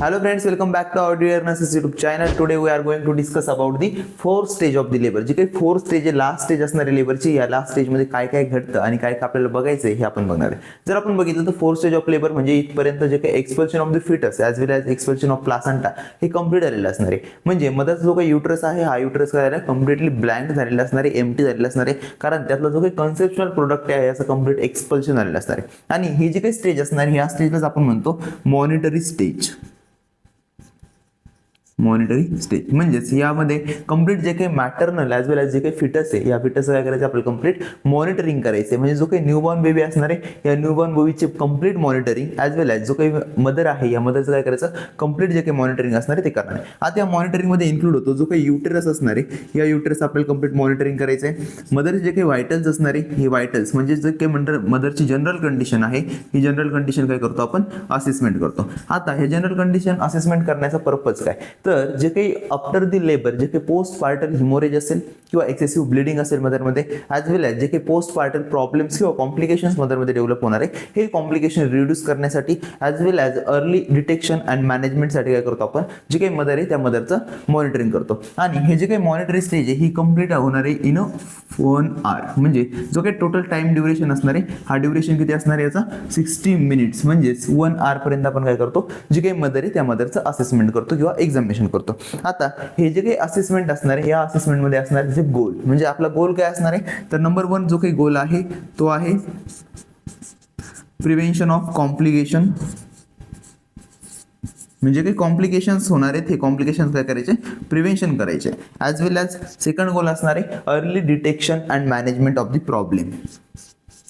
Hello friends, welcome back to our Dear Nurses YouTube channel. Today we are going to discuss about the fourth stage of the labor. जी काही fourth stage आहे, last stage असणारी लेबरची, या last stage मध्ये काय काय घडतं आणि काय काय आपल्याला बघायचं हे आपण बघणार आहे. जर आपण बघितलं तर फोर्थ स्टेज ऑफ लेबर म्हणजे इथपर्यंत जे काही expulsion of the foetus as well as expulsion of placenta हे कंप्लीट झालेलं असणार आहे. म्हणजे मधाचा जो काही युटरस आहे हा युटरस काय आहे कम्प्लिटली ब्लँक झालेला असणार आहे, एम्प्टी झालेला असणार आहे, कारण त्यातला जो काही कन्सेप्च्युअल प्रोडक्ट आहे याचं कम्प्लीट एक्सपल्शन झालेलं असणार आहे. आणि ही जी काही स्टेज असणार या स्टेजलाच आपण म्हणतो मॉनिटरी स्टेज. मॉनिटरी स्टेज म्हणजेच यामध्ये कंप्लीट जे काही मॅटर्नल ॲज वेल ॲज जे काही फिटस आहे या फिटस काय करायचं आपल्याला कंप्लीट मॉनिटरिंग करायचं. म्हणजे जो काही न्यूबॉर्न बेबी असणार आहे या newborn बेबीचे complete monitoring as well as जो काही मदर आहे या मदरचं काय करायचं कंप्लीट जे काही मॉनिटरिंग असणार आहे ते करणार आहे. आता या मॉनिटरिंगमध्ये इन्क्लूड होतो जो काही युटेरस असणार आहे या युटेरस आपल्याला कंप्लीट मॉनिटरिंग करायचं आहे. मदरचे जे काही व्हायटल्स असणार आहे हे व्हायटल्स म्हणजे जे काही मदरची जनरल कंडिशन आहे ही जनरल कंडिशन काय करतो आपण असेसमेंट करतो. आता हे जनरल कंडिशन असेसमेंट करण्याचा पर्पज काय तर जे काही आफ्टर द लेबर जे काही पोस्ट पार्टल हिमोरेज असेल किंवा एक्सेसिव्ह ब्लिडिंग असेल मदरमध्ये ॲज वेल ॲज जे काही पोस्ट पार्टल प्रॉब्लेम्स किंवा कॉम्प्लिकेशन्स मदरमध्ये डेव्हलप होणार आहे हे कॉम्प्लिकेशन रिड्यूस करण्यासाठी as well as early detection and मॅनेजमेंटसाठी काय करतो आपण जे काही मदर आहे त्या मदरचं मॉनिटरिंग करतो. आणि हे जे काही मॉनिटरी स्टेज आहे ही कंप्लीट होणार आहे इन 1 hour. म्हणजे जो काही टोटल टाइम ड्युरेशन असणार आहे हा ड्युरेशन किती असणार आहे याचा 60 मिनिट्स. म्हणजेच 1 hour पर्यंत आपण काय करतो जे काही मदर आहे त्या मदरचं असेसमेंट करतो किंवा एक्झामिनेशन करतो. आता हे जे काही असेसमेंट असणार आहे या असेसमेंटमध्ये असणार जे गोल म्हणजे आपला गोल काय असणार आहे तर नंबर 1 जो काही गोल आहे तो आहे प्रिव्हेन्शन ऑफ कॉम्प्लिकेशन. म्हणजे काही कॉम्प्लिकेशन्स होणार आहेत हे कॉम्प्लिकेशन्स काय करायचे प्रिव्हेन्शन करायचे. As well as second goal असणार आहे early detection and management of the problem.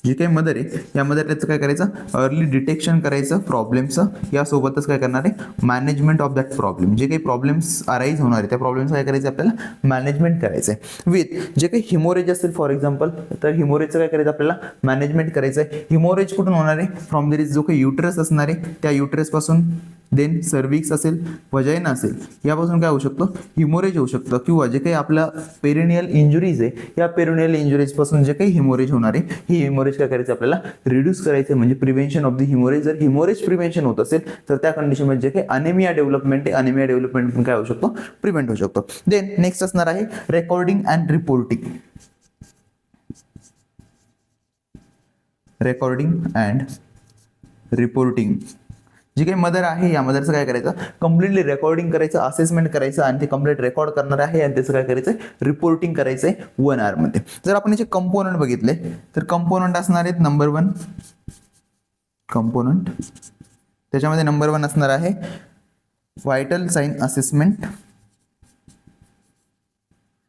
जे काही मदर आहे या मदर त्याचं काय करायचं अर्ली डिटेक्शन करायचं प्रॉब्लेमचं, यासोबतच काय करणार आहे मॅनेजमेंट ऑफ दॅट प्रॉब्लेम. जे काही प्रॉब्लेम्स अराईज होणार आहे त्या प्रॉब्लेम्स काय करायचं आपल्याला मॅनेजमेंट करायचं आहे. विथ जे काही हिमोरेज असेल फॉर एक्झाम्पल तर हिमोरेजचं काय करायचं आपल्याला मॅनेजमेंट करायचं आहे. हिमोरेज कुठून होणार आहे फ्रॉम देर इज जो काही युटरस असणार आहे त्या युटरसपासून देन सर्विक्स असेल वजायना असेल यापासून काय होऊ शकतो हिमोरेज होऊ शकतं. किंवा जे काही आपल्या पेरिनियल इंजुरीज आहे या पेरिनियल इंजुरीज पासून जे काही हिमोरेज होणार आहे ही हिमोरेज काय करायचं आपल्याला रिड्यूस करायचं म्हणजे प्रिव्हेन्शन ऑफ द हिमोरेज. जर हिमोरेज प्रिव्हेन्शन होत असेल तर त्या कंडिशनमध्ये जे काही अनेमिया डेव्हलपमेंट आहे अनेमिया डेव्हलपमेंट पण काय होऊ शकतो प्रिव्हेंट होऊ शकतो. देन नेक्स्ट असणार आहे recording and reporting. Recording and reporting जी काही मदर आहे या मदरचं काय करायचं कम्प्लिटली रेकॉर्डिंग करायचं असेसमेंट करायचं आणि ते कम्प्लीट रेकॉर्ड करणार आहे आणि त्याचं काय करायचं रिपोर्टिंग करायचं आहे 1 hour मध्ये. जर आपण याचे कंपोनंट बघितले तर कंपोनंट असणार आहेत नंबर 1 कंपोनंट. त्याच्यामध्ये नंबर 1 असणार आहे व्हायटल साइन असेसमेंट.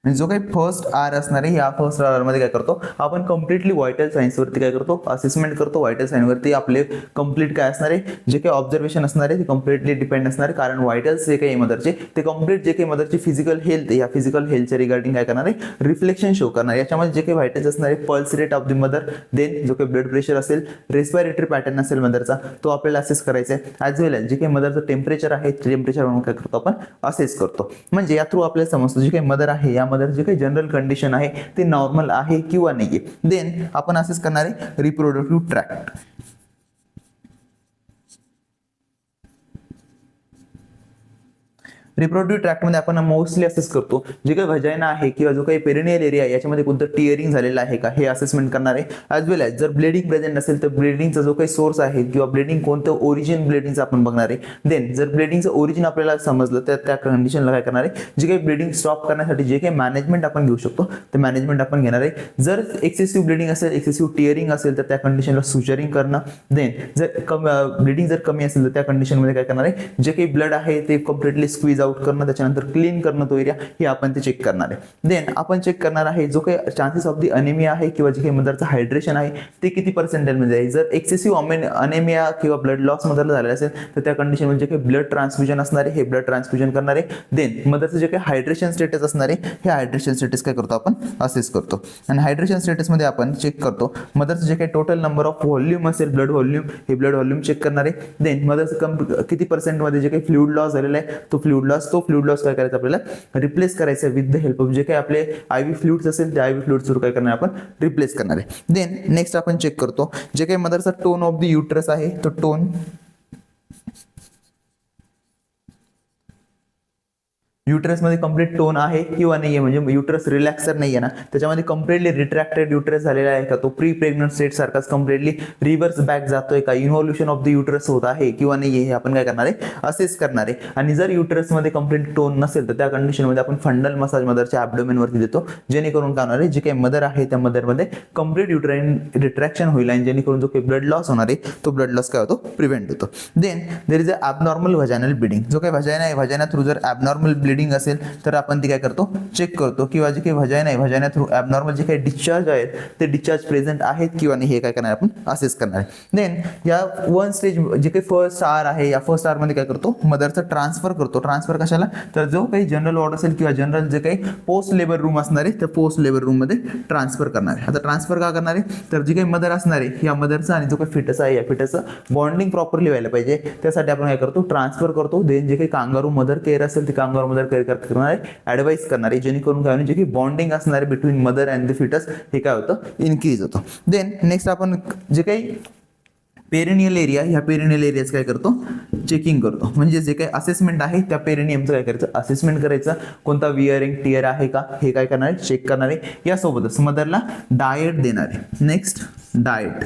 जो काही फर्स्ट आर असणार आहे या फर्स्ट आर मध्ये काय करतो आपण कम्प्लिटली व्हायटल सायन्स वरती काय करतो असेसमेंट करतो. व्हायटल सायन्स वरती आपले कम्प्लीट काय असणार आहे जे काही ऑब्झर्वेशन असणार आहे ते कम्प्लिटली डिपेंड असणार आहे. कारण व्हायटल्स जे काही मदरचे ते कम्प्लीट जे काही मदरची फिजिकल हेल्थ या फिजिकल हेल्थच्या रिगार्डिंग काय करणार आहे रिफ्लेक्शन शो करणार. याच्यामध्ये जे काही व्हायटल्स असणार आहे pulse rate of the mother, then जो काही ब्लड प्रेशर असेल, रेस्पिरेटरी पॅटर्न असेल मदरचा तो आपल्याला असेस करायचा आहे. ॲज वेल ॲज जे काही मदरचं टेम्परेचर आहे टेम्परेचर म्हणून काय करतो आपण असेस करतो. म्हणजे या थ्रू आपल्याला समजतो जे काही मदर आहे या मदर जे काही जनरल कंडिशन आहे ते नॉर्मल आहे किंवा नाहीये. देन आपण असेस करणार आहे रिप्रोडक्टिव्ह ट्रॅक्ट. रिप्रोडक्टिव्ह ट्रॅक्टमध्ये आपण मोस्टली असेस करतो जे काही व्हजायना आहे किंवा जो काही पेरिनियल एरिया आहे याच्यामध्ये कोणतं टिअरिंग झालेलं आहे का हे असेसमेंट करणार आहे. ॲज वेल ॲज जर ब्लिडिंग प्रेझेंट असेल तर ब्लिडिंगचा जो काही सोर्स आहे किंवा ब्लिडिंग कोणतं ओरिजिन ब्लिडिंगचं आपण बघणार आहे. देन जर ब्लिडिंगचं ओरिजिन आपल्याला समजलं तर त्या कंडिशनला काय करणार आहे जे काही ब्लिडिंग स्टॉप करण्यासाठी जे काही मॅनेजमेंट आपण घेऊ शकतो ते मॅनेजमेंट आपण घेणार आहे. जर एक्सेसिव्ह ब्लिडिंग असेल एक्सेसिव्ह टिअरिंग असेल तर त्या कंडिशनला सुचरिंग करणं. देन जर ब्लिडिंग जर कमी असेल तर त्या कंडिशनमध्ये काय करणार आहे जे काही ब्लड आहे ते कम्प्लिटली स्क्वीज आउट करणं त्याच्यानंतर क्लीन करणं तो एरिया हे आपण ते चेक करणार आहे. देन आपण चेक करणार आहे जो काही चान्सेस ऑफ दी अनेमिया आहे किंवा जे काही मदरचं हायड्रेशन आहे ते किती पर्सेंटेजमध्ये आहे. जर एक्सेसिव्ह अनेमिया किंवा ब्लड लॉस मदरला झालेला असेल तर त्या कंडिशनमध्ये जे काही ब्लड ट्रान्सफ्युजन असणार आहे हे ब्लड ट्रान्सफ्युजन करणार आहे. देन मदरचं जे काही हायड्रेशन स्टेटस असणार आहे हे हायड्रेशन स्टेटस काय करतो आपण असेस करतो. आणि हायड्रेशन स्टेटसमध्ये आपण चेक करतो मदरचं जे काही टोटल नंबर ऑफ व्हॉल्यूम असेल ब्लड व्हॉल्यूम हे ब्लड व्हॉल्यूम चेक करणार आहे. देन मदरचं किती पर्सेंटमध्ये जे काही फ्लुइड लॉस झालेला आहे तो फ्लुइड लॉस काय करायचं आपल्याला रिप्लेस करायचं विथ द हेल्प ऑफ जे काही आपले आयव्ही फ्लुइड्स असेल त्या आयव्ही फ्लुइड्स काय करणार आपण रिप्लेस करणार आहे. देन नेक्स्ट आपण चेक करतो जे काही मदरचा टोन ऑफ द युटरस आहे तो टोन युटरसमध्ये कम्प्लीट टोन आहे किंवा नाही आहे, म्हणजे युटरस रिलॅक्सर नाही आहे ना, त्याच्यामध्ये कम्प्लिटली रिट्रॅक्टेड युटरस झालेला आहे का, तो प्री प्रेग्नंट स्टेट सारखाच कम्प्लिटली रिव्हर्स बॅक जातोय का, इन्व्हॉल्युशन ऑफ द युटरस होत आहे किंवा नाही आहे, हे आपण काय करणार आहे, असेस करणार आहे. आणि जर युटरसमध्ये कम्प्लीट टोन नसेल तर त्या कंडिशनमध्ये आपण फंडल मसाज मदरच्या ॲब्डोमेनवरती देतो, जेणेकरून काय होणार आहे, जे काही मदर आहे त्या मदरमध्ये कम्प्लीट युटराईन रिट्रॅक्शन होईल आणि जेणेकरून जो काही ब्लड लॉस होणार आहे तो ब्लड लॉस काय होतो, प्रिव्हेंट होतो. Then there is a abnormal vaginal bleeding. जो काही व्हजायना आहे, व्हजायना थ्रू जर ॲबनॉर्मल ब्लिडिंग असेल तर आपण ती काय करतो, चेक करतो, किंवा जे काही व्हजायना आहे, व्हजायना थ्रू ॲबनॉर्मल जे काही डिस्चार्ज आहेत ते डिस्चार्ज प्रेझेंट आहेत किंवा नाही, हे काय करणार आपण असेस करणार आहे. देन या वन स्टेज जे काही फर्स्ट आर आहे, या फर्स्ट आर मध्ये काय करतो, मदरचा ट्रान्सफर करतो. ट्रान्सफर कशाला, तर जो काही जनरल वॉर्ड असेल किंवा जनरल जे काही पोस्ट लेबर रूम असणार आहे त्या पोस्ट लेबर रूम मध्ये ट्रान्सफर करणार आहे. आता ट्रान्सफर का करणार आहे, तर जी काही मदर असणार आहे या मदरचा आणि जो काही फिटस आहे या फिटसचं बॉन्डिंग प्रॉपरली व्हायला पाहिजे, त्यासाठी आपण काय करतो, ट्रान्सफर करतो. देन जे काही कांगारू मदर केअर असेल ती कांगारू मदर केअर करणार आहे, ॲडवाइस करणार आहे, जेणेकरून काय जे काही बॉन्डिंग असणार आहे between mother and the foetus हे काय होतं, इन्क्रीज होतं. देन नेक्स्ट आपण जे काही पेरिनियल एरिया, ह्या पेरिनियल एरियाच काय करतो, चेकिंग करतो. म्हणजे जे काही असेसमेंट आहे त्या पेरिनियमचं काय करायचं, असेसमेंट करायचं. कोणता विअरिंग टियर आहे का हे काय करणार आहे, चेक करणार आहे. यासोबतच मदरला डाएट देणार आहे. Next diet.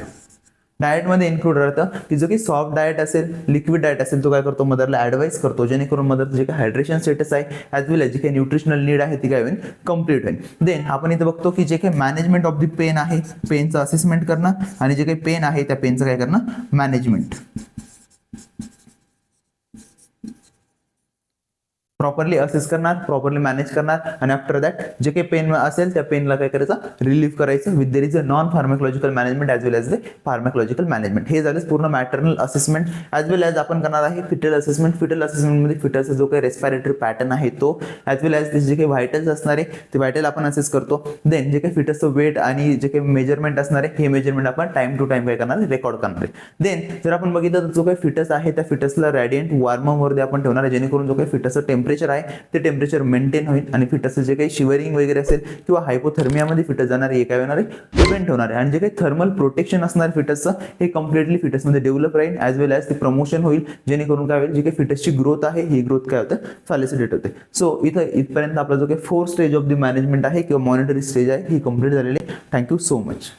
डाएटमध्ये इन्क्लूड राहतं की जो काही सॉफ्ट डाएट असेल, लिक्विड डाएट असेल, तो काय करतो, मदरला ॲडवाइस करतो, जेणेकरून मदरचं जे काही हायड्रेशन स्टेटस आहे ॲज वेल एज जे काही न्यूट्रिशनल नीड आहे ती काय होईल, कम्प्लीट होईल. देन आपण इथं बघतो की जे काही मॅनेजमेंट ऑफ द पेन आहे, पेनचं असेसमेंट करणं आणि जे काही पेन आहे त्या पेनचं काय करणं, मॅनेजमेंट. प्रॉपरली असेस करणार, प्रॉपरली मॅनेज करणार आणि आफ्टर दॅट जे काही पेन असेल त्या पेनला काय करायचं, रिलीफ करायचं with there is a non pharmacological management as well as the pharmacological management. हे झालं पूर्ण maternal assessment. As well as आपण करणार आहे फिटल असेसमेंट. फिटल असेसमेंटमध्ये फिटलचा जो काही रेस्पिरेटरी पॅटर्न आहे तो, ॲज वेल एज जे काही व्हायटल्स असणार आहे ते व्हायटल आपण असेस करतो. देन जे काही फिटसचं वेट आणि जे काही मेजरमेंट असणार आहे हे मेजरमेंट आपण टाइम टू टाइम काय करणार आहे, रेकॉर्ड करणार आहे. देन जर आपण बघितलं तर जो काही फिटस आहे त्या फिटसला रॅडियंट वॉर्ममध्ये आपण ठेवणार आहे, जेणेकरून जो काही फिटसचं टेम्परेचर आहे ते टेम्परेचर मेंटेन होईल आणि फिटसचं जे काही शिवरिंग वगैरे असेल किंवा हायपोथर्मियामध्ये फिटस जाणार आहे हे काय होणार आहे, प्रिव्हेंट होणार आहे. आणि जे काही थर्मल प्रोटेक्शन असणार फिटसचं हे कम्प्लिटली फिटसमध्ये डेव्हलप राहील ॲज वेल ॲज ते प्रमोशन होईल, जेणेकरून काय होईल, जे काही फिटसची ग्रोथ आहे ही ग्रोथ काय होते, फॅलिसिटेट होते. सो इथपर्यंत आपला जो काही 4 स्टेज ऑफ द मॅनेजमेंट आहे किंवा मॉनिटरी स्टेज आहे ही कम्प्लीट झालेली आहे. Thank you so much.